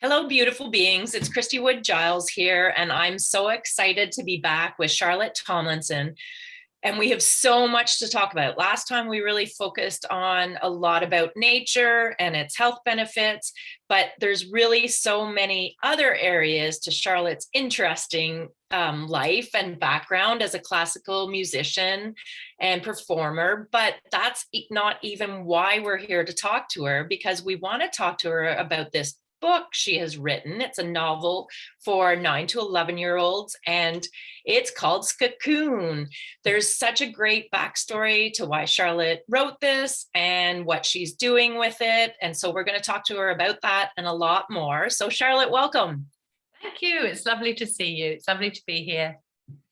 Hello, beautiful beings. It's Christy Wood Giles here, and I'm so excited to be back with Charlotte Tomlinson. And we have so much to talk about. Last time we really focused on a lot about nature and its health benefits, but there's really so many other areas to Charlotte's interesting life and background as a classical musician and performer. But that's not even why we're here to talk to her, because we want to talk to her about this book she has written. It's a novel for 9 to 11-year-olds, and it's called Skakoon. There's such a great backstory to why Charlotte wrote this and what she's doing with it. And so we're going to talk to her about that and a lot more. So Charlotte, welcome. Thank you. It's lovely to see you. It's lovely to be here.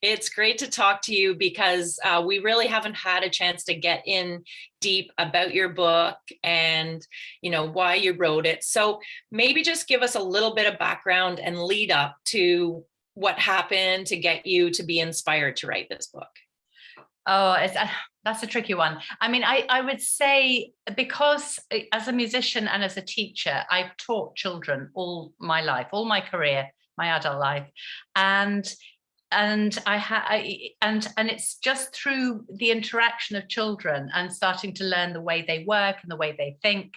It's great to talk to you because we really haven't had a chance to get in deep about your book and, why you wrote it. So maybe just give us a little bit of background and lead up to what happened to get you to be inspired to write this book. Oh, that's a tricky one. I mean, I would say, because as a musician and as a teacher, I've taught children all my life, all my career, my adult life, and it's just through the interaction of children and starting to learn the way they work and the way they think,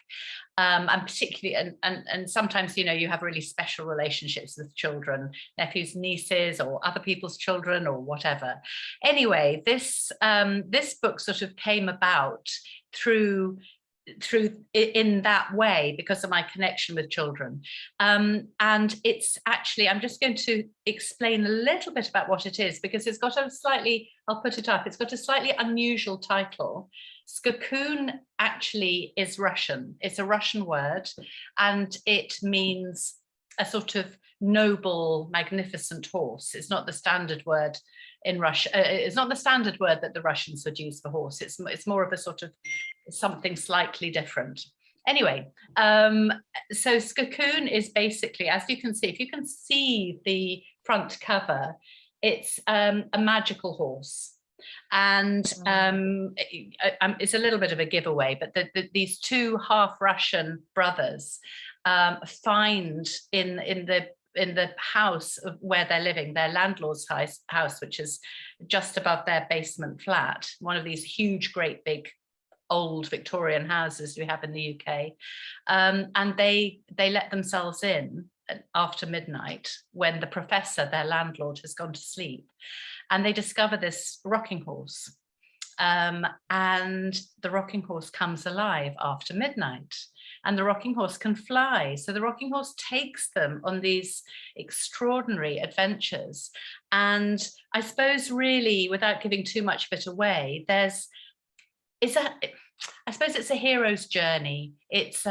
and particularly and sometimes you have really special relationships with children, nephews, nieces, or other people's children or whatever. Anyway, this book sort of came about through in that way because of my connection with children, and it's actually, I'm just going to explain a little bit about what it is, because it's got a slightly, I'll put it up, it's got a slightly unusual title. Skakoon actually is Russian. It's a Russian word, and it means a sort of noble, magnificent horse. It's not the standard word in Russia. It's not the standard word that the Russians would use for horse. It's more of a sort of something slightly different. Anyway, so Skakoon is basically, as you can see, if you can see the front cover, it's a magical horse. And it's a little bit of a giveaway, but these two half Russian brothers find in the house of where they're living, their landlord's house, which is just above their basement flat, one of these huge, great big old Victorian houses we have in the UK, and they let themselves in after midnight when the professor, their landlord, has gone to sleep, and they discover this rocking horse, and the rocking horse comes alive after midnight, and the rocking horse can fly. So the rocking horse takes them on these extraordinary adventures. And I suppose, really, without giving too much of it away, I suppose it's a hero's journey. It's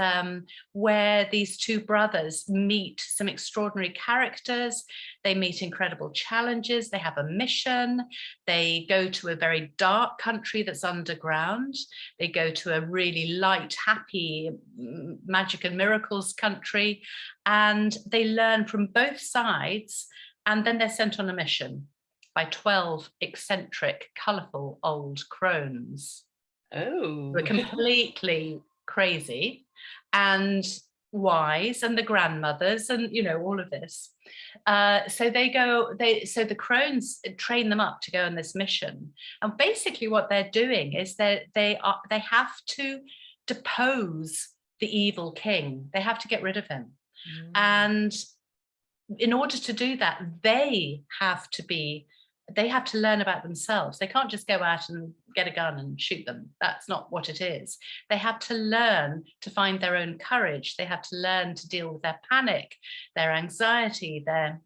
where these two brothers meet some extraordinary characters. They meet incredible challenges. They have a mission. They go to a very dark country that's underground. They go to a really light, happy, magic and miracles country. And they learn from both sides. And then they're sent on a mission by 12 eccentric, colourful old crones. Oh, We're completely crazy and wise, and the grandmothers, and all of this. So the crones train them up to go on this mission, and basically what they're doing is they have to depose the evil king. They have to get rid of him, and in order to do that, they have to learn about themselves. They can't just go out and get a gun and shoot them. That's not what it is. They have to learn to find their own courage. They have to learn to deal with their panic, their anxiety, their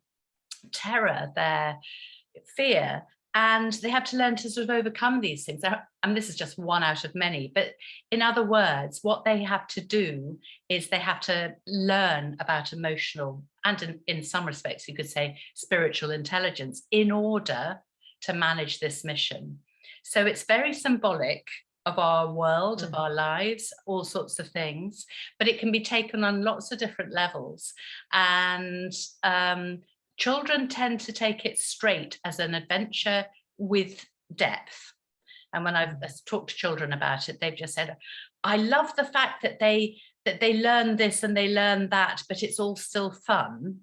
terror, their fear. And they have to learn to sort of overcome these things. And this is just one out of many. But in other words, what they have to do is they have to learn about emotional and in some respects, you could say, spiritual intelligence in order to manage this mission. So it's very symbolic of our world, of our lives, all sorts of things, but it can be taken on lots of different levels. And children tend to take it straight as an adventure with depth. And when I've talked to children about it, they've just said, I love the fact that they that they learn this and they learn that, but it's all still fun.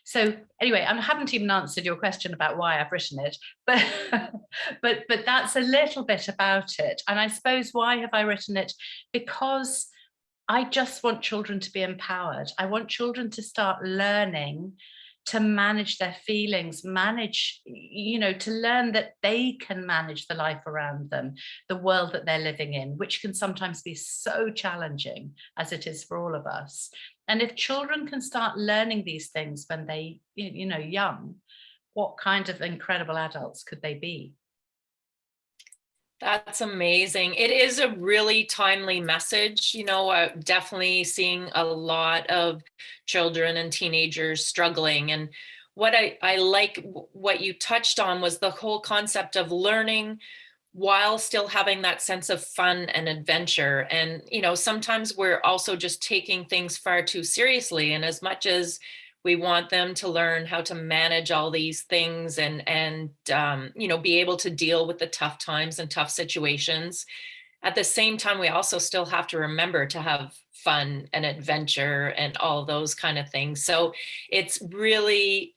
So anyway, I haven't even answered your question about why I've written it, but but that's a little bit about it. And I suppose, why have I written it? Because I just want children to be empowered. I want children to start learning to manage their feelings, to learn that they can manage the life around them, the world that they're living in, which can sometimes be so challenging, as it is for all of us. And if children can start learning these things when they, young, what kind of incredible adults could they be? That's amazing. It is a really timely message. Definitely seeing a lot of children and teenagers struggling. And what I like what you touched on was the whole concept of learning while still having that sense of fun and adventure. And, sometimes we're also just taking things far too seriously. And as much as we want them to learn how to manage all these things and be able to deal with the tough times and tough situations, at the same time, we also still have to remember to have fun and adventure and all those kind of things. So it's really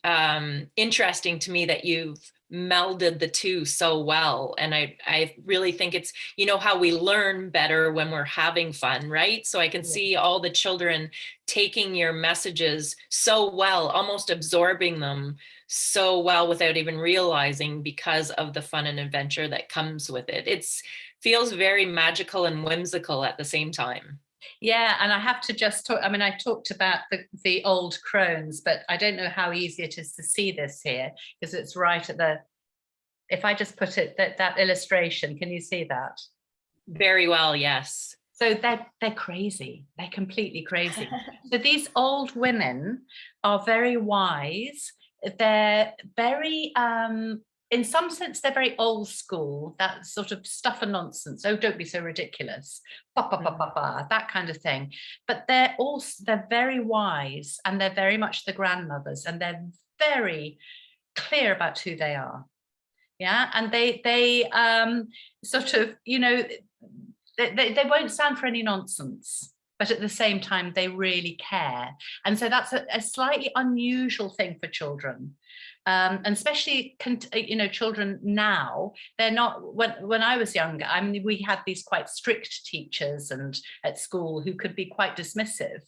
interesting to me that you've melded the two so well. And I really think it's, how we learn better when we're having fun, right? So I can see all the children taking your messages so well, almost absorbing them so well without even realizing, because of the fun and adventure that comes with it. It's feels very magical and whimsical at the same time. Yeah, and I have to just talk, I talked about the old crones, but I don't know how easy it is to see this here, because it's right at the, if I just put it, that illustration, can you see that? Very well, yes. So they're crazy. They're completely crazy. So these old women are very wise. They're very, in some sense, they're very old school, that sort of stuff and nonsense. Oh, don't be so ridiculous. That kind of thing. But they're very wise, and they're very much the grandmothers, and they're very clear about who they are. Yeah. And they sort of, they won't stand for any nonsense, but at the same time, they really care. And so that's a slightly unusual thing for children. And especially, children now, they're not, when I was younger, we had these quite strict teachers and at school who could be quite dismissive.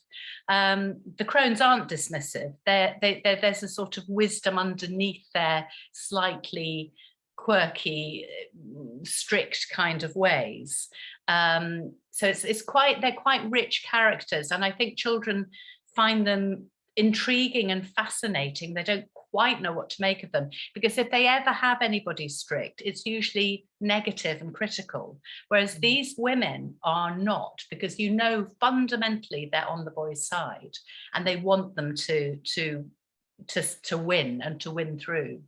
The crones aren't dismissive. There's a sort of wisdom underneath their slightly quirky, strict kind of ways. So they're quite rich characters, and I think children find them intriguing and fascinating. They don't quite know what to make of them, because if they ever have anybody strict, it's usually negative and critical, whereas these women are not, because fundamentally they're on the boys' side, and they want them to win and to win through.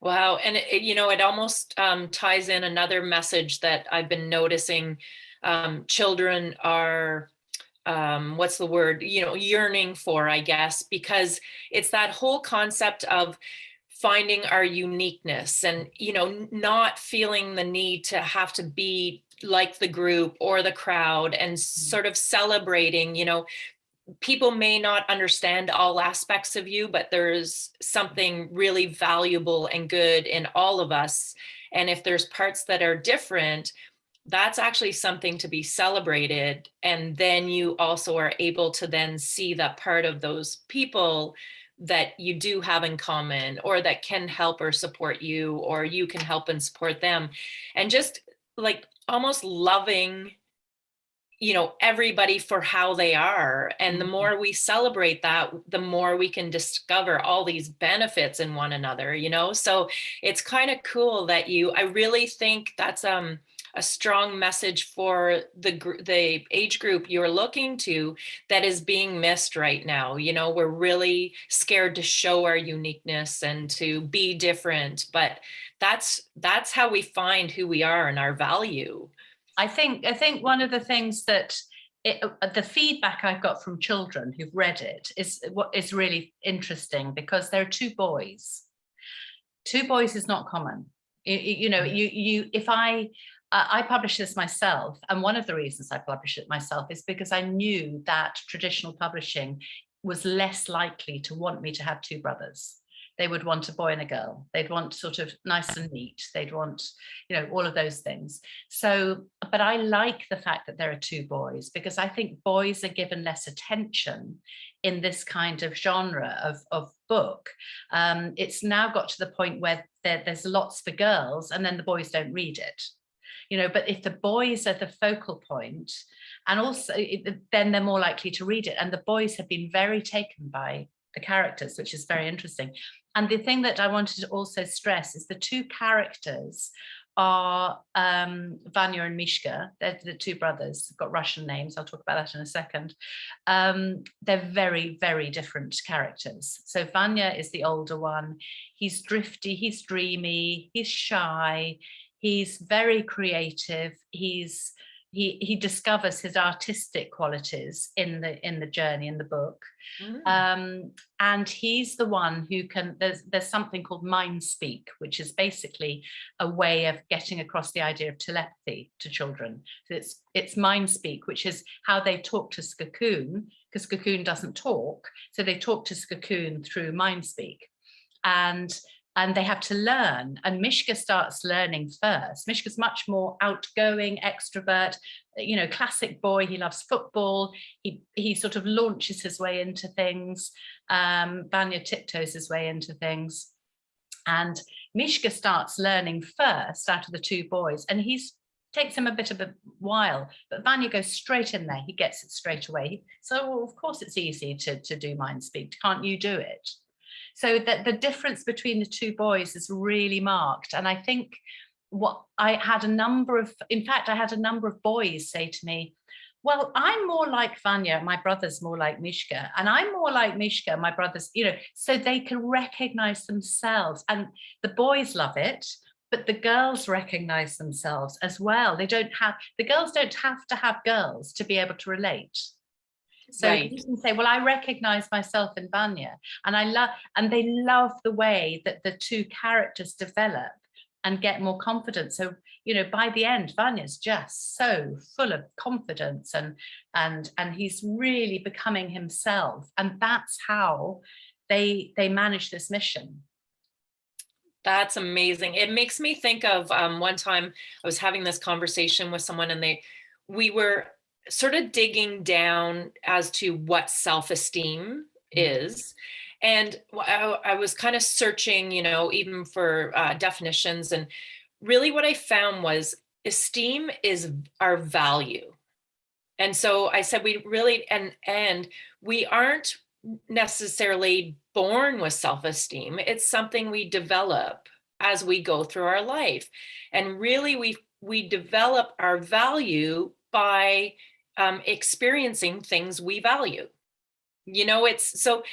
Wow. And it almost ties in another message that I've been noticing. Children are, what's the word, yearning for, I guess, because it's that whole concept of finding our uniqueness and, not feeling the need to have to be like the group or the crowd, and sort of celebrating, people may not understand all aspects of you, but there's something really valuable and good in all of us. And if there's parts that are different, that's actually something to be celebrated. And then you also are able to then see that part of those people that you do have in common, or that can help or support you, or you can help and support them. And just like almost loving everybody for how they are. And the more we celebrate that, the more we can discover all these benefits in one another, so it's kind of cool that I really think that's a strong message for the age group you're looking to, that is being missed right now. We're really scared to show our uniqueness and to be different, but that's how we find who we are and our value. I think one of the things that the feedback I've got from children who've read it is what is really interesting, because there are two boys. Two boys is not common. If I I published this myself, and one of the reasons I published it myself is because I knew that traditional publishing was less likely to want me to have two brothers. They would want a boy and a girl. They'd want sort of nice and neat. They'd want, all of those things. So, but I like the fact that there are two boys, because I think boys are given less attention in this kind of genre of book. It's now got to the point where there's lots for girls, and then the boys don't read it. But if the boys are the focal point, and also then they're more likely to read it. And the boys have been very taken by the characters, which is very interesting. And the thing that I wanted to also stress is the two characters are Vania and Mishka. They're the two brothers. They've got Russian names. I'll talk about that in a second. They're very, very different characters. So Vania is the older one. He's drifty, he's dreamy, he's shy, he's very creative. He discovers his artistic qualities in the journey, in the book. And he's the one who can, there's something called mind speak, which is basically a way of getting across the idea of telepathy to children. So it's mind speak, which is how they talk to Skakoon, because Cocoon doesn't talk. So they talk to Skakoon through mind speak. And they have to learn, and Mishka starts learning first. Mishka's much more outgoing, extrovert, classic boy. He loves football. He sort of launches his way into things. Vanya tiptoes his way into things. And Mishka starts learning first out of the two boys, and takes him a bit of a while, but Vanya goes straight in there. He gets it straight away. So of course it's easy to do mind speak. Can't you do it? So that the difference between the two boys is really marked. And I think I had a number of boys say to me, well, I'm more like Vanya, my brother's more like Mishka, and I'm more like Mishka, my brother's, so they can recognize themselves. And the boys love it, but the girls recognize themselves as well. The girls don't have to have girls to be able to relate. So right. You can say, well, I recognize myself in Vanya, and they love the way that the two characters develop and get more confidence. So, by the end, Vanya's just so full of confidence and he's really becoming himself. And that's how they manage this mission. That's amazing. It makes me think of one time I was having this conversation with someone, and we were sort of digging down as to what self-esteem is. And I was kind of searching, even for definitions. And really what I found was esteem is our value. And so I said, we really, and we aren't necessarily born with self-esteem. It's something we develop as we go through our life. And really we develop our value by experiencing things we value. It's so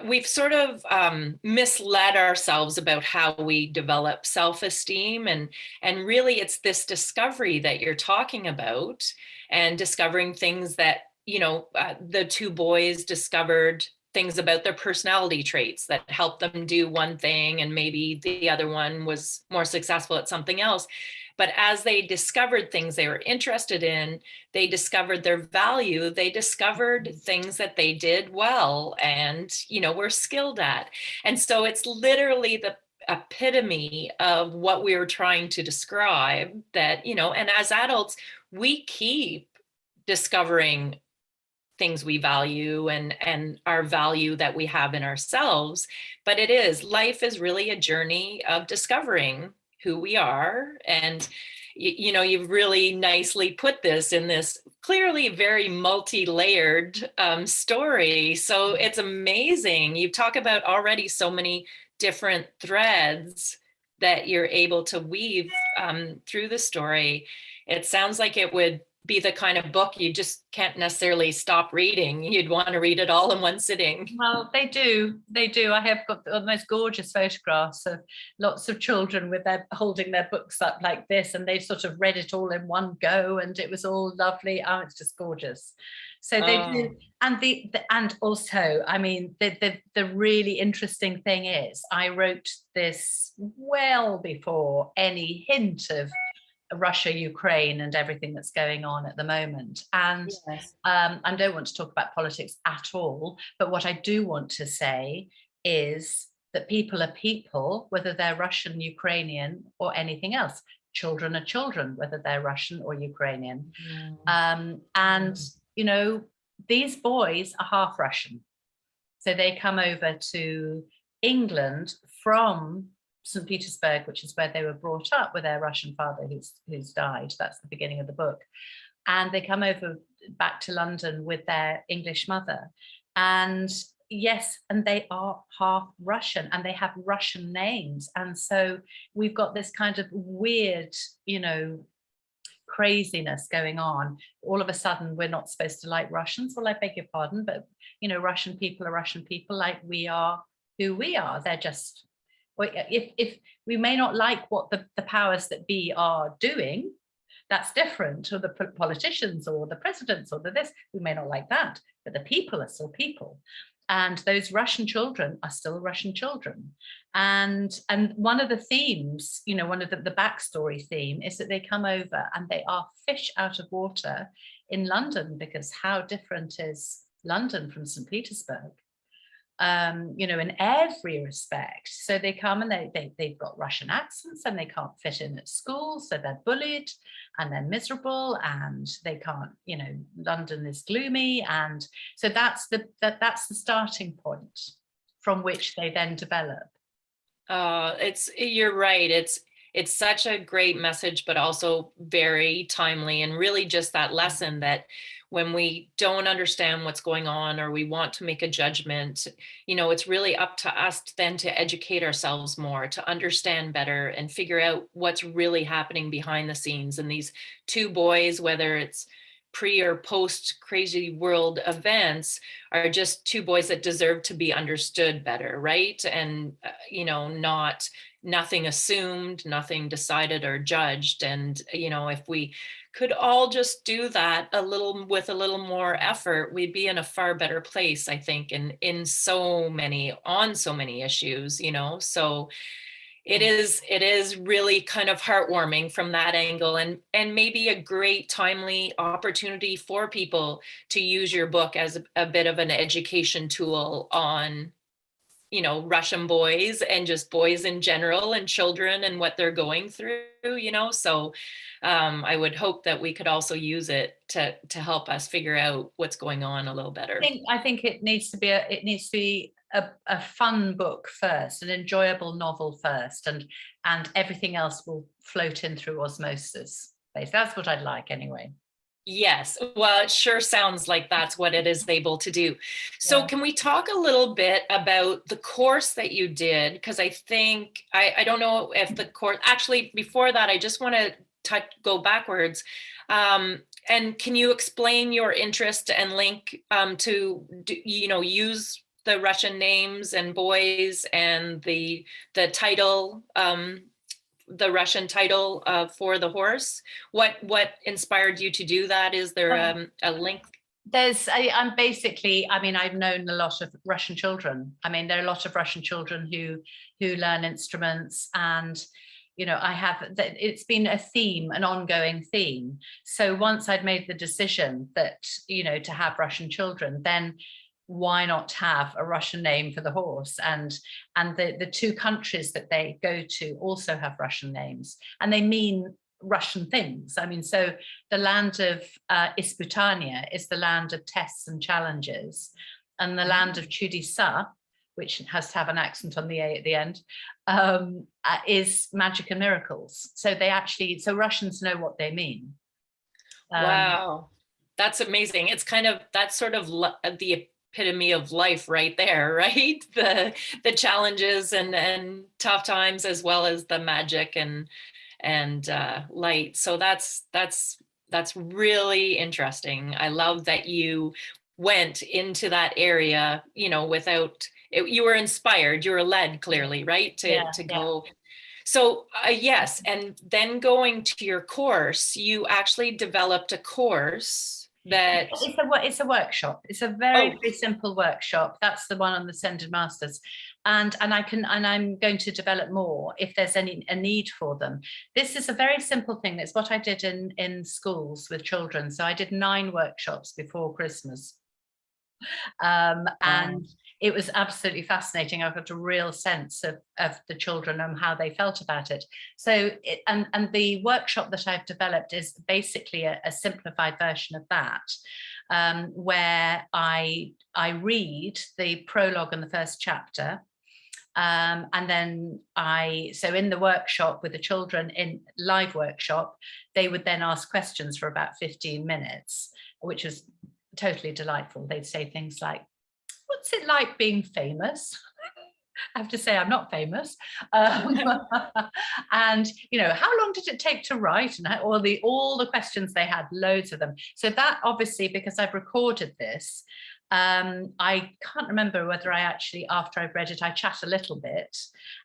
we've sort of misled ourselves about how we develop self-esteem, and really it's this discovery that you're talking about, and discovering things that the two boys discovered things about their personality traits that helped them do one thing, and maybe the other one was more successful at something else. But as they discovered things they were interested in, they discovered their value, they discovered things that they did well and, were skilled at. And so it's literally the epitome of what we were trying to describe, that, and as adults, we keep discovering things we value and our value that we have in ourselves. But life is really a journey of discovering who we are. And, you've really nicely put this in this clearly very multi-layered story. So it's amazing. You talk about already so many different threads that you're able to weave through the story. It sounds like it would be the kind of book you just can't necessarily stop reading. You'd want to read it all in one sitting. Well, they do. I have got the most gorgeous photographs of lots of children holding their books up like this, and they've sort of read it all in one go, and it was all lovely. Oh, it's just gorgeous. So they do. And also, I mean, the really interesting thing is I wrote this well before any hint of Russia, Ukraine, and everything that's going on at the moment. And Yes. I don't want to talk about politics at all, but what I do want to say is that people are people, whether they're Russian, Ukrainian, or anything else. Children are children, whether they're Russian or Ukrainian. And, you know, these boys are half Russian. So they come over to England from St. Petersburg, which is where they were brought up with their Russian father who's died. That's the beginning of the book. And they come over back to London with their English mother. And yes, and they are half Russian and they have Russian names. And so we've got this kind of weird, you know, craziness going on. All of a sudden, we're not supposed to like Russians. Well, I beg your pardon, but, you know, Russian people are Russian people, like we are who we are. They're just, if we may not like what the powers that be are doing, that's different, or the politicians or the presidents or the this, we may not like that, but the people are still people. And those Russian children are still Russian children. And one of the themes, you know, one of the backstory theme is that they come over and they are fish out of water in London, because how different is London from St. Petersburg? You know, in every respect. So they come and they've got Russian accents and they can't fit in at school. So they're bullied and they're miserable and they can't, you know, London is gloomy. And so that's the starting point from which they then develop. You're right. It's such a great message, but also very timely, and really just that lesson that when we don't understand what's going on or we want to make a judgment, you know, it's really up to us then to educate ourselves more, to understand better and figure out what's really happening behind the scenes. And these two boys, whether it's pre or post crazy world events, are just two boys that deserve to be understood better, right? And, you know, nothing assumed, nothing decided or judged. And, you know, if we could all just do that with a little more effort, we'd be in a far better place, I think, on so many issues, you know. So it is really kind of heartwarming from that angle, and maybe a great timely opportunity for people to use your book as a bit of an education tool on, you know, Russian boys and just boys in general and children and what they're going through, you know. So I would hope that we could also use it to help us figure out what's going on a little better. I think it needs to be a fun book first, an enjoyable novel first, and everything else will float in through osmosis. That's what I'd like anyway. Yes, well, it sure sounds like that's what it is able to do. So can we talk a little bit about the course that you did? Because I think, I don't know if the course, actually before that, I just want to go backwards. And can you explain your interest and link to, you know, use the Russian names and boys and the title, the Russian title for the horse? What inspired you to do that? Is there a link? I'm basically, I mean, I've known a lot of Russian children. I mean, there are a lot of Russian children who learn instruments, and, you know, it's been a theme, an ongoing theme. So once I'd made the decision that, you know, to have Russian children, then why not have a Russian name for the horse? And the two countries that they go to also have Russian names, and they mean Russian things. I mean, so the land of Isputania is the land of tests and challenges, and the land of Chudisa, which has to have an accent on the A at the end, is magic and miracles. So so Russians know what they mean. Wow, that's amazing. It's kind of, that's sort of the epitome of life right there, right? The challenges and tough times, as well as the magic and light. So that's really interesting. I love that you went into that area, you know, you were inspired, you were led clearly, right? To go. So yes, and then going to your course, you actually developed a course that It's a workshop. It's a very, very simple workshop. That's the one on the Ascended Masters. And I'm going to develop more if there's a need for them. This is a very simple thing. It's what I did in schools with children. So I did 9 workshops before Christmas. And it was absolutely fascinating. I got a real sense of the children and how they felt about it. So, and the workshop that I've developed is basically a simplified version of that, where I read the prologue and the first chapter. And then so in the workshop with the children in live workshop, they would then ask questions for about 15 minutes, which was totally delightful. They'd say things like, what's it like being famous? I have to say I'm not famous. And how long did it take to write? And all the questions they had, loads of them. So that obviously, because I've recorded this, I can't remember whether I actually, after I've read it, I chat a little bit,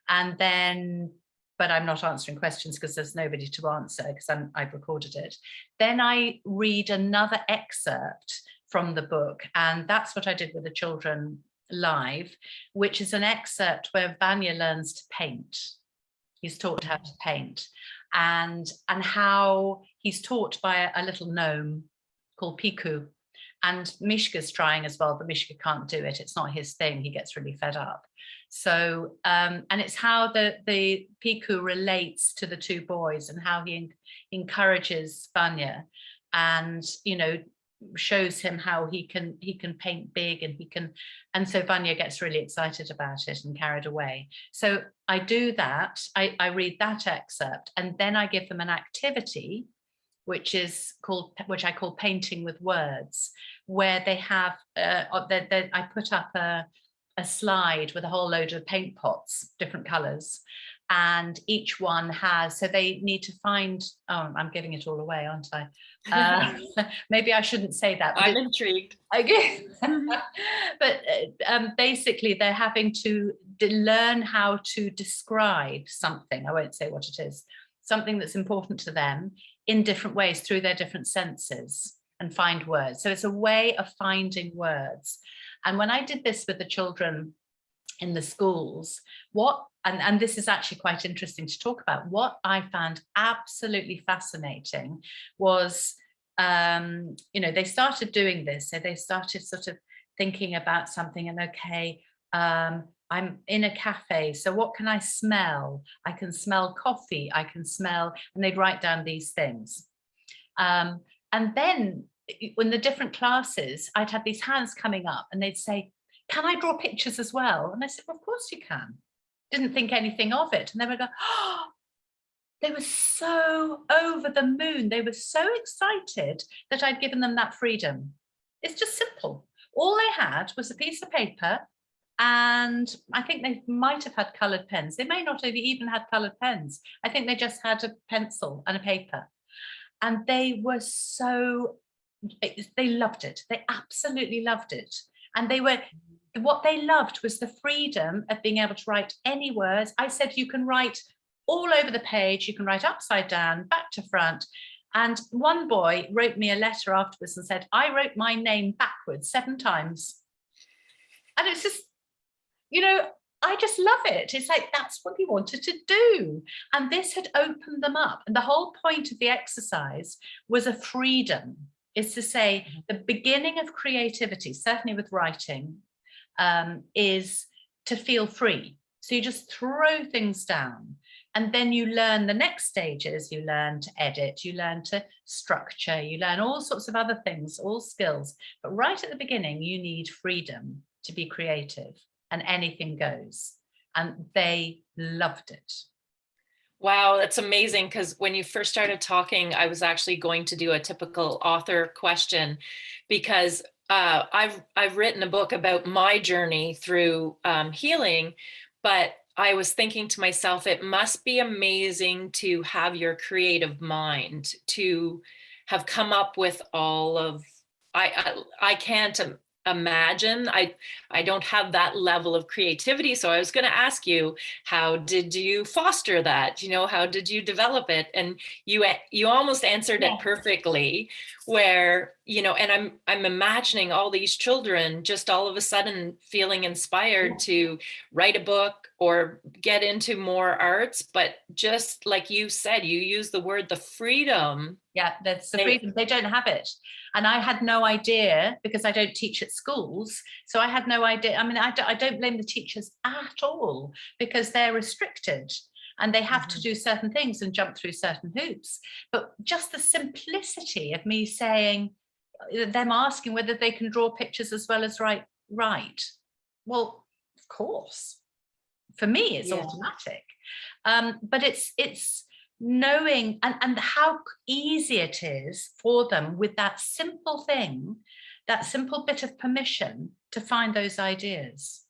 and then, but I'm not answering questions because there's nobody to answer because I've recorded it. Then I read another excerpt from the book, and that's what I did with the children live, which is an excerpt where Vania learns to paint. He's taught how to paint, and how he's taught by a little gnome called Piku. And Mishka's trying as well, but Mishka can't do it. It's not his thing. He gets really fed up. So, and it's how the Piku relates to the 2 boys and how he encourages Vanya, and shows him how he can paint big, and so Vanya gets really excited about it and carried away. So I do that. I read that excerpt, and then I give them an activity which I call painting with words, where they have I put up a slide with a whole load of paint pots, different colors, and each one has, so they need to find, I'm giving it all away, aren't I? Maybe I shouldn't say that. I'm intrigued. Okay. But basically they're having to learn how to describe something, I won't say what it is, something that's important to them in different ways through their different senses, and find words. So it's a way of finding words. And when I did this with the children in the schools, and this is actually quite interesting to talk about, what I found absolutely fascinating was, they started doing this. So they started sort of thinking about something, and okay, I'm in a cafe, so what can I smell? I can smell coffee, I can smell, and they'd write down these things. And then in the different classes, I'd have these hands coming up and they'd say, can I draw pictures as well? And I said, well, of course you can. Didn't think anything of it. And they would go, oh, they were so over the moon. They were so excited that I'd given them that freedom. It's just simple. All they had was a piece of paper, and I think they might have had coloured pens. They may not have even had coloured pens. I think they just had a pencil and a paper. And they were they loved it. They absolutely loved it. And what they loved was the freedom of being able to write any words. I said, you can write all over the page. You can write upside down, back to front. And one boy wrote me a letter afterwards and said, I wrote my name backwards 7 times. And it's just, I just love it. It's like, that's what he wanted to do. And this had opened them up. And the whole point of the exercise was a freedom, is to say the beginning of creativity, certainly with writing, is to feel free. So you just throw things down. And then you learn the next stages. You learn to edit, you learn to structure, you learn all sorts of other things, all skills. But right at the beginning, you need freedom to be creative, and anything goes. And they loved it. Wow, that's amazing. Because when you first started talking, I was actually going to do a typical author question, because I've written a book about my journey through healing, but I was thinking to myself, it must be amazing to have your creative mind, to have come up with all of, I can't imagine. I don't have that level of creativity. So I was going to ask you, how did you foster that? How did you develop it? And you almost answered it perfectly, where, you know, and I'm imagining all these children just all of a sudden feeling inspired to write a book or get into more arts. But just like you said, you use the word, the freedom. Yeah, that's the freedom. They don't have it. And I had no idea, because I don't teach at schools. So I had no idea. I mean, I don't blame the teachers at all, because they're restricted and they have to do certain things and jump through certain hoops. But just the simplicity of me saying, them asking whether they can draw pictures as well as write. Well, of course. For me, it's automatic. But it's knowing and how easy it is for them with that simple thing, that simple bit of permission to find those ideas.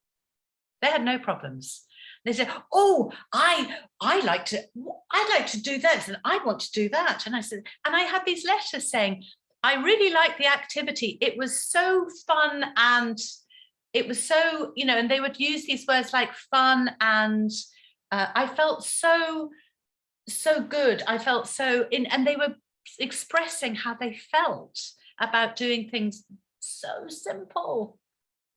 They had no problems. They said, oh, I'd like to do this and I want to do that. And I said, and I had these letters saying, I really like the activity. It was so fun, and it was so, you know, and they would use these words like fun, and I felt so good. I felt so in, and they were expressing how they felt about doing things so simple.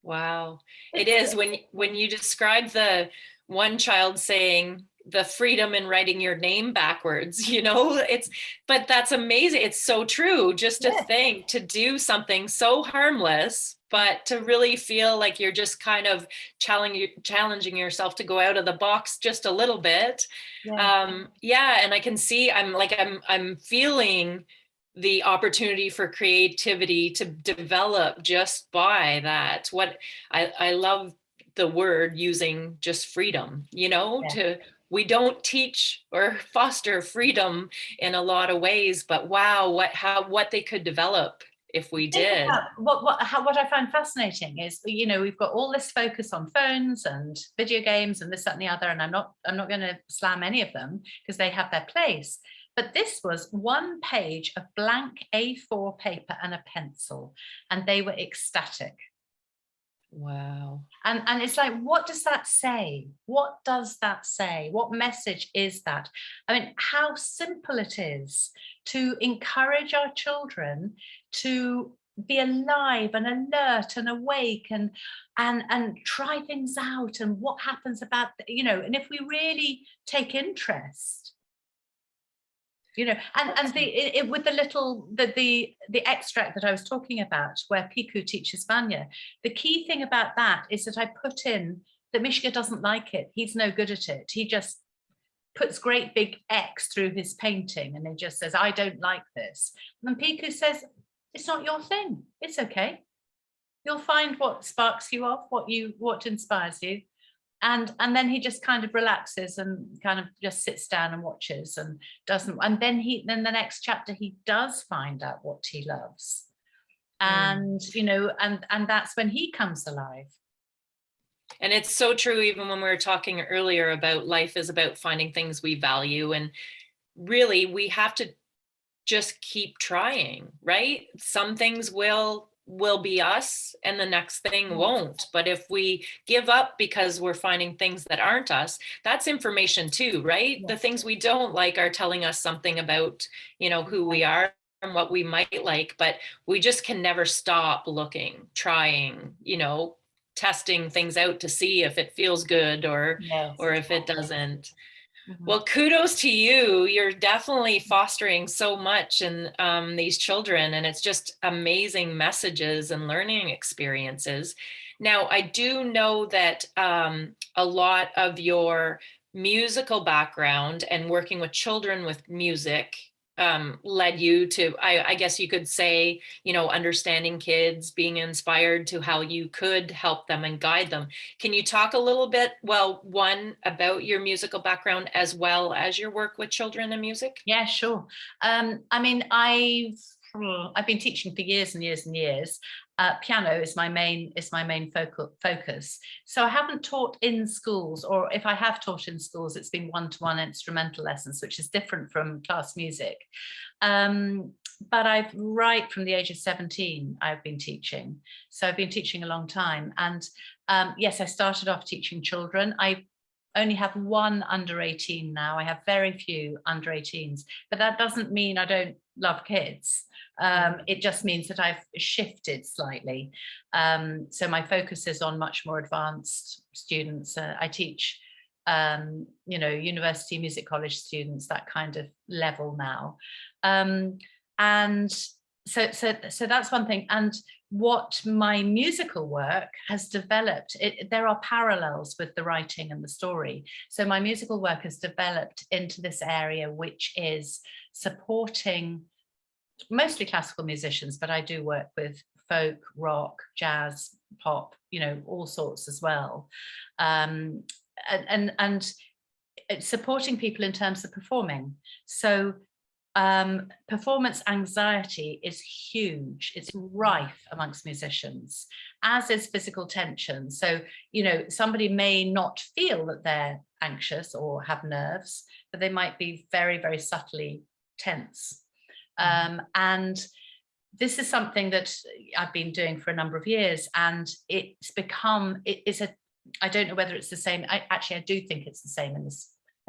Wow. It is when you describe the one child saying the freedom in writing your name backwards, you know, but that's amazing. It's so true. Just to think, to do something so harmless, but to really feel like you're just kind of challenging yourself to go out of the box just a little bit. And I can see, I'm feeling the opportunity for creativity to develop just by that. What I love the word using, just freedom, you know, we don't teach or foster freedom in a lot of ways, but wow, what they could develop if we did. What I find fascinating is, you know, we've got all this focus on phones and video games and this, that, and the other, and I'm not going to slam any of them because they have their place. But this was one page of blank A4 paper and a pencil, and they were ecstatic. Wow. And it's like, what does that say? What does that say? What message is that? I mean, how simple it is to encourage our children to be alive and alert and awake and try things out, and what happens about, you know, and if we really take interest, you know, and with the little the extract that I was talking about where Piku teaches Vanya, the key thing about that is that I put in that Mishka doesn't like it. He's no good at it. He just puts great big X through his painting and he just says, I don't like this. And Piku says, it's not your thing. It's okay. You'll find what sparks you off, what inspires you. And then he just kind of relaxes and kind of just sits down and watches and doesn't. And then the next chapter, he does find out what he loves. And, you know, and that's when he comes alive. And it's so true, even when we were talking earlier about life is about finding things we value. And really, we have to just keep trying, right? Some things will be us and the next thing won't. But if we give up because we're finding things that aren't us, that's information too, right? The things we don't like are telling us something about, you know, who we are and what we might like, but we just can never stop looking, trying, you know, testing things out to see if it feels good or if it doesn't. Well, kudos to you. You're definitely fostering so much in these children, and it's just amazing messages and learning experiences. Now, I do know that a lot of your musical background and working with children with music led you to, I guess you could say, you know, understanding kids, being inspired to how you could help them and guide them. Can you talk a little bit, well, one, about your musical background as well as your work with children and music? Yeah, sure. I mean, I've been teaching for years and years and years. Piano is my main focus. So I haven't taught in schools, or if I have taught in schools, it's been one-to-one instrumental lessons, which is different from class music. But I've right from the age of 17, I've been teaching. So I've been teaching a long time. And yes, I started off teaching children. I only have one under 18 now. I have very few under 18s, but that doesn't mean I don't love kids. It just means that I've shifted slightly. So my focus is on much more advanced students. I teach, you know, university music college students, that kind of level now. And so that's one thing. And what my musical work has developed, there are parallels with the writing and the story. So my musical work has developed into this area, which is supporting mostly classical musicians, but I do work with folk, rock, jazz, pop, you know, all sorts as well. And supporting people in terms of performing. So performance anxiety is huge. It's rife amongst musicians, as is physical tension. So, you know, somebody may not feel that they're anxious or have nerves, but they might be very, very subtly tense. And this is something that I've been doing for a number of years, and it's become, I don't know whether it's the same. I do think it's the same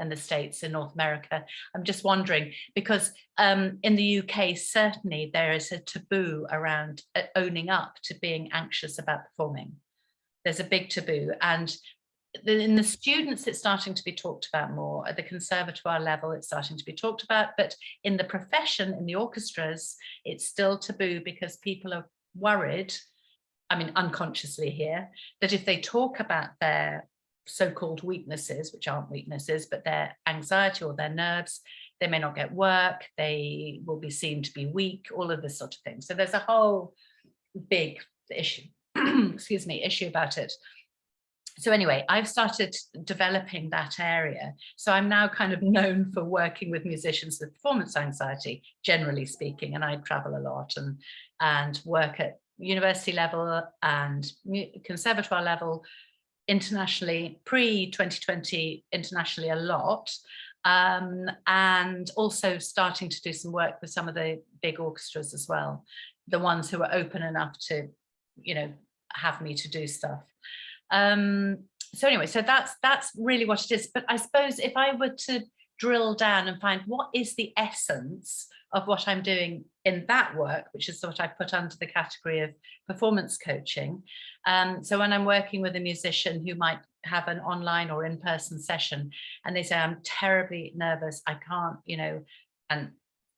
in the States, in North America. I'm just wondering, because in the UK, certainly there is a taboo around owning up to being anxious about performing. There's a big taboo. And in the students, it's starting to be talked about more. At the conservatoire level, it's starting to be talked about. But in the profession, in the orchestras, it's still taboo because people are worried, I mean, unconsciously here, that if they talk about their so-called weaknesses, which aren't weaknesses, but their anxiety or their nerves, they may not get work, they will be seen to be weak, all of this sort of thing. So there's a whole big issue, excuse me, issue about it. So anyway, I've started developing that area. So I'm now kind of known for working with musicians with performance anxiety, generally speaking, and I travel a lot and work at university level and conservatoire level, internationally, pre-2020, internationally a lot, and also starting to do some work with some of the big orchestras as well, the ones who are open enough to, you know, have me to do stuff. So anyway, so that's really what it is. But I suppose if I were to drill down and find what is the essence of what I'm doing in that work, which is what I put under the category of performance coaching. So when I'm working with a musician who might have an online or in-person session and they say, I'm terribly nervous, I can't, you know, and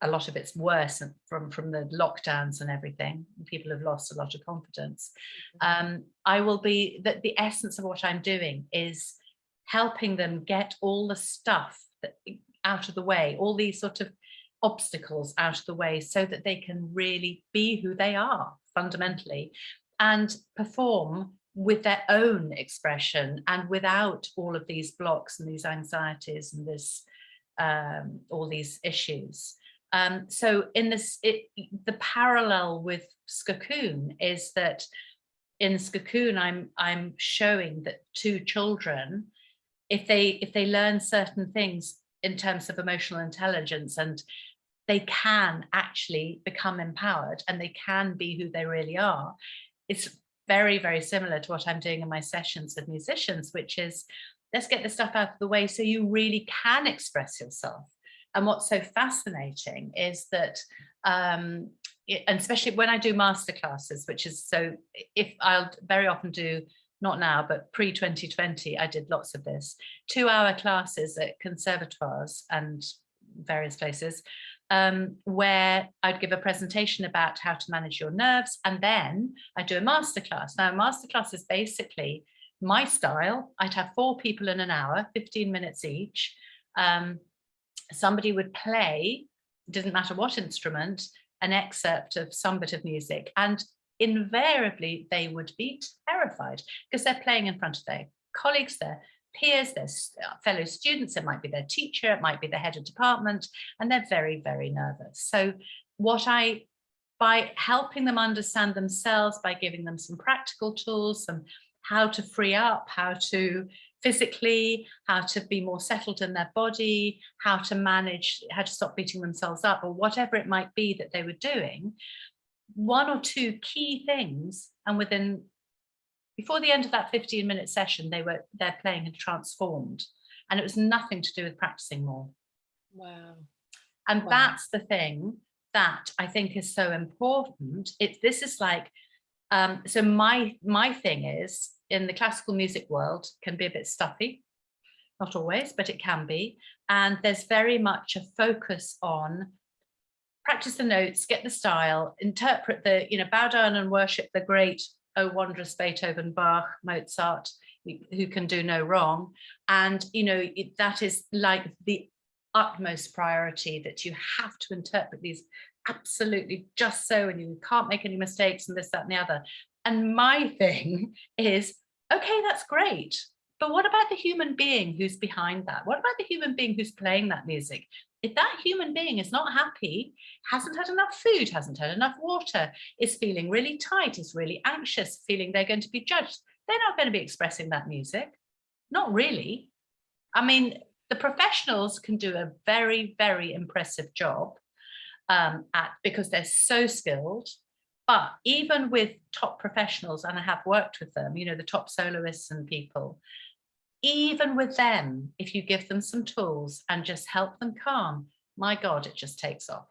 a lot of it's worse from the lockdowns and everything. People have lost a lot of confidence. I will be, the essence of what I'm doing is helping them get all the stuff out of the way, all these sort of obstacles out of the way, so that they can really be who they are fundamentally and perform with their own expression and without all of these blocks and these anxieties and this all these issues. So in this, the parallel with Skakoon is that in Skakoon, I'm showing that two children, if they learn certain things in terms of emotional intelligence, and they can actually become empowered and they can be who they really are. It's very, very similar to what I'm doing in my sessions with musicians, which is, let's get the stuff out of the way so you really can express yourself. And what's so fascinating is that, and especially when I do masterclasses, which is, so if I'll very often do, not now, but pre-2020, I did lots of this, 2-hour classes at conservatoires and various places, where I'd give a presentation about how to manage your nerves, and then I do a masterclass. Now, a masterclass is basically my style. I'd have 4 people in an hour, 15 minutes each. Somebody would play, didn't matter what instrument, an excerpt of some bit of music, and invariably they would be terrified because they're playing in front of their colleagues, their peers, their fellow students. It might be their teacher, it might be the head of department, and they're very, very nervous. So by helping them understand themselves, by giving them some practical tools, some how to free up, how to physically, how to be more settled in their body, how to manage, how to stop beating themselves up, or whatever it might be that they were doing, 1 or 2 key things, and before the end of that 15-minute session, their playing had transformed, and it was nothing to do with practicing more. Wow. And Wow. that's the thing that I think is so important. This is like, so my thing is, in the classical music world, can be a bit stuffy, not always, but it can be. And there's very much a focus on practice the notes, get the style, interpret the, bow down and worship the great, oh wondrous Beethoven, Bach, Mozart, who can do no wrong. And, that is like the utmost priority, that you have to interpret these absolutely just so, and you can't make any mistakes, and this, that, and the other. And my thing is, okay, that's great. But what about the human being who's behind that? What about the human being who's playing that music? If that human being is not happy, hasn't had enough food, hasn't had enough water, is feeling really tight, is really anxious, feeling they're going to be judged, they're not going to be expressing that music. Not really. I mean, the professionals can do a very, very impressive job because they're so skilled. But even with top professionals, and I have worked with them, the top soloists and people, even with them, if you give them some tools and just help them calm, my God, it just takes off.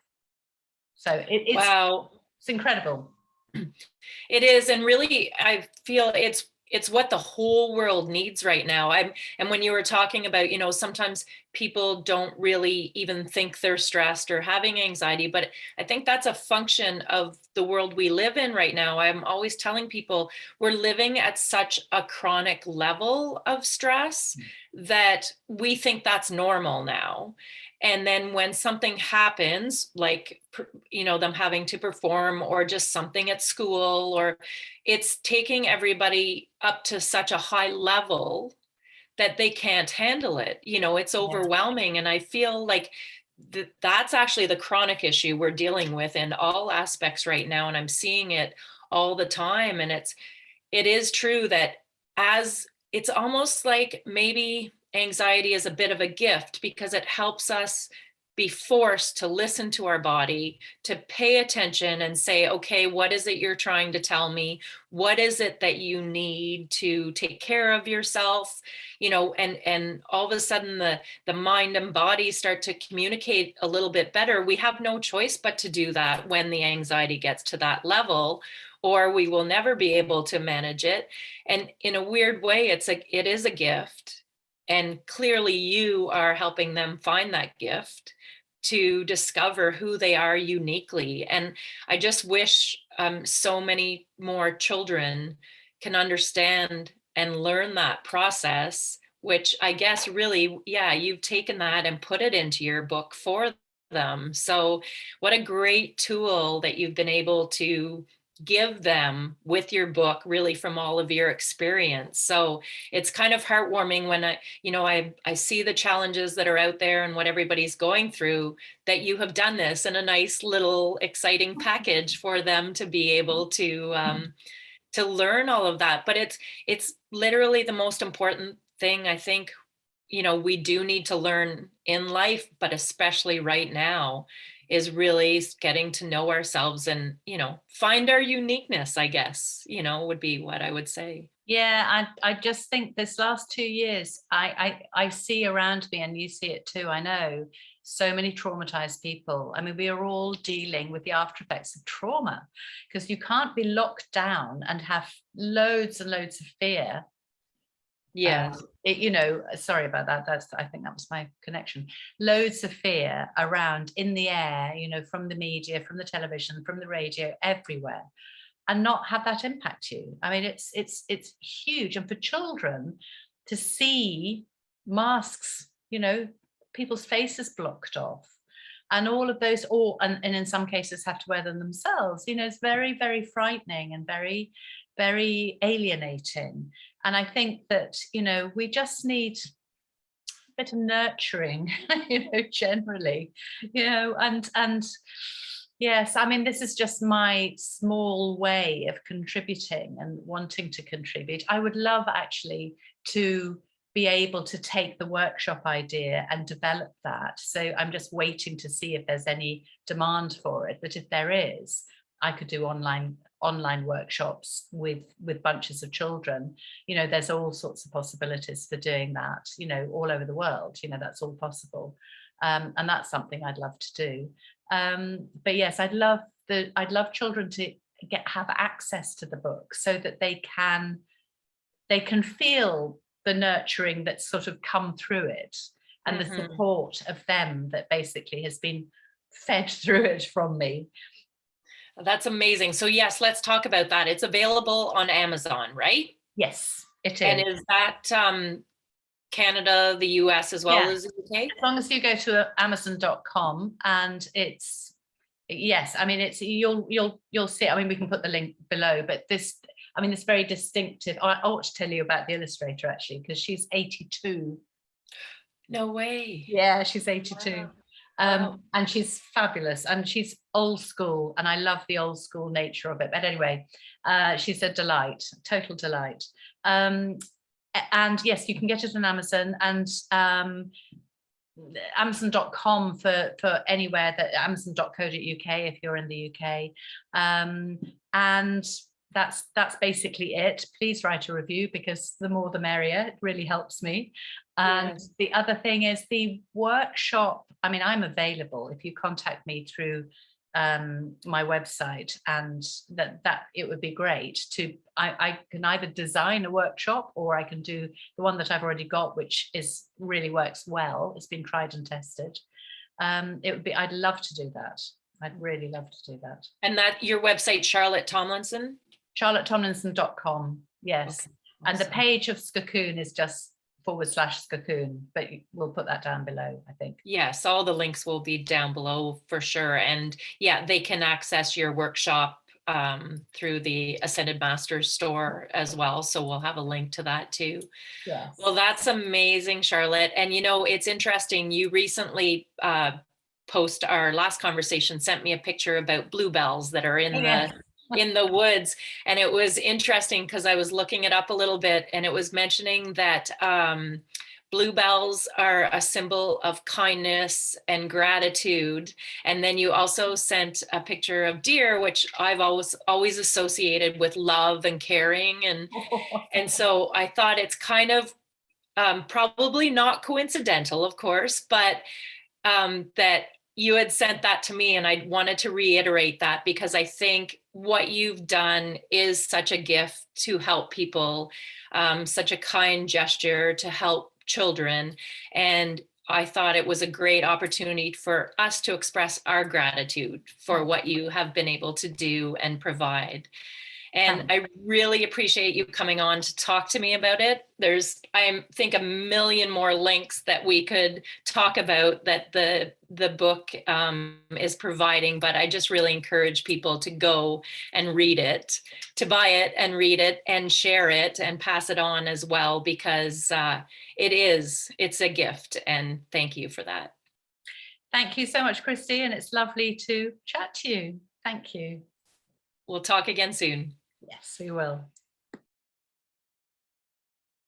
So Wow. It's incredible. It is. And really, I feel it's what the whole world needs right now. And when you were talking about, sometimes people don't really even think they're stressed or having anxiety, but I think that's a function of the world we live in right now. I'm always telling people we're living at such a chronic level of stress that we think that's normal now. And then when something happens, like, them having to perform, or just something at school, or it's taking everybody up to such a high level that they can't handle it. It's overwhelming. And I feel like that's actually the chronic issue we're dealing with in all aspects right now. And I'm seeing it all the time. And it is true that as it's almost like maybe anxiety is a bit of a gift, because it helps us be forced to listen to our body, to pay attention and say, okay, what is it you're trying to tell me? What is it that you need to take care of yourself? And all of a sudden the mind and body start to communicate a little bit better. We have no choice but to do that when the anxiety gets to that level, or we will never be able to manage it. And in a weird way, it is a gift. And clearly you are helping them find that gift to discover who they are uniquely. And I just wish so many more children can understand and learn that process, which I guess really, yeah, you've taken that and put it into your book for them. So what a great tool that you've been able to give them with your book, really, from all of your experience. So it's kind of heartwarming when I see the challenges that are out there and what everybody's going through, that you have done this in a nice little exciting package for them to be able to learn all of that. But it's literally the most important thing, I think, we do need to learn in life, but especially right now, is really getting to know ourselves and, find our uniqueness, I guess, would be what I would say. Yeah, I just think this last 2 years, I see around me, and you see it too, I know, so many traumatized people. I mean, we are all dealing with the after effects of trauma, because you can't be locked down and have loads and loads of fear. Yeah. Sorry about that. I think that was my connection. Loads of fear around in the air, from the media, from the television, from the radio, everywhere, and not have that impact you. I mean, it's huge. And for children to see masks, people's faces blocked off, and all of those, and in some cases have to wear them themselves, it's very, very frightening and very, very alienating. And I think that, we just need a bit of nurturing, generally, and yes, I mean, this is just my small way of contributing and wanting to contribute. I would love actually to be able to take the workshop idea and develop that. So I'm just waiting to see if there's any demand for it. But if there is, I could do online workshops with bunches of children. There's all sorts of possibilities for doing that, all over the world. That's all possible. And that's something I'd love to do. But yes, I'd love children to have access to the book so that they can feel the nurturing that's sort of come through it, and the support of them that basically has been fed through it from me. That's amazing. So yes, let's talk about that. It's available on Amazon, right? Yes, it is. And is that Canada, the US, as well as the UK? As long as you go to Amazon.com, and it's, yes, I mean, it's, you'll see, I mean, we can put the link below, but this, I mean, it's very distinctive. I ought to tell you about the illustrator, actually, because she's 82. No way. Yeah, she's 82. Wow. And she's fabulous, and she's old school, and I love the old school nature of it. But anyway, she's a delight, total delight. And yes, you can get it on Amazon, and Amazon.com for anywhere, that Amazon.co.uk if you're in the UK. And that's basically it. Please write a review, because the more the merrier. It really helps me. And yes. The other thing is the workshop. I mean, I'm available if you contact me through my website, and that it would be great to, I can either design a workshop, or I can do the one that I've already got, which really works well. It's been tried and tested. It would be, I'd love to do that. I'd really love to do that. And that your website, Charlotte Tomlinson? CharlotteTomlinson.com, yes. Okay. Awesome. And the page of Skakoon is just /Skakoon, but we'll put that down below, I think. Yes, all the links will be down below for sure. And yeah, they can access your workshop through the Ascended Masters store as well. So we'll have a link to that too. Yes. Well, that's amazing, Charlotte. And you know, it's interesting. You recently post our last conversation, sent me a picture about bluebells that are in the woods. And it was interesting because I was looking it up a little bit, and it was mentioning that bluebells are a symbol of kindness and gratitude. And then you also sent a picture of deer, which I've always associated with love and caring. And so I thought it's kind of probably not coincidental, of course, but that you had sent that to me, and I wanted to reiterate that, because I think what you've done is such a gift to help people, such a kind gesture to help children. And I thought it was a great opportunity for us to express our gratitude for what you have been able to do and provide. And I really appreciate you coming on to talk to me about it. There's, I think, a million more links that we could talk about that the book is providing, but I just really encourage people to go and read it, to buy it and read it and share it and pass it on as well, because it's a gift. And thank you for that. Thank you so much, Christy. And it's lovely to chat to you. Thank you. We'll talk again soon. Yes, we will.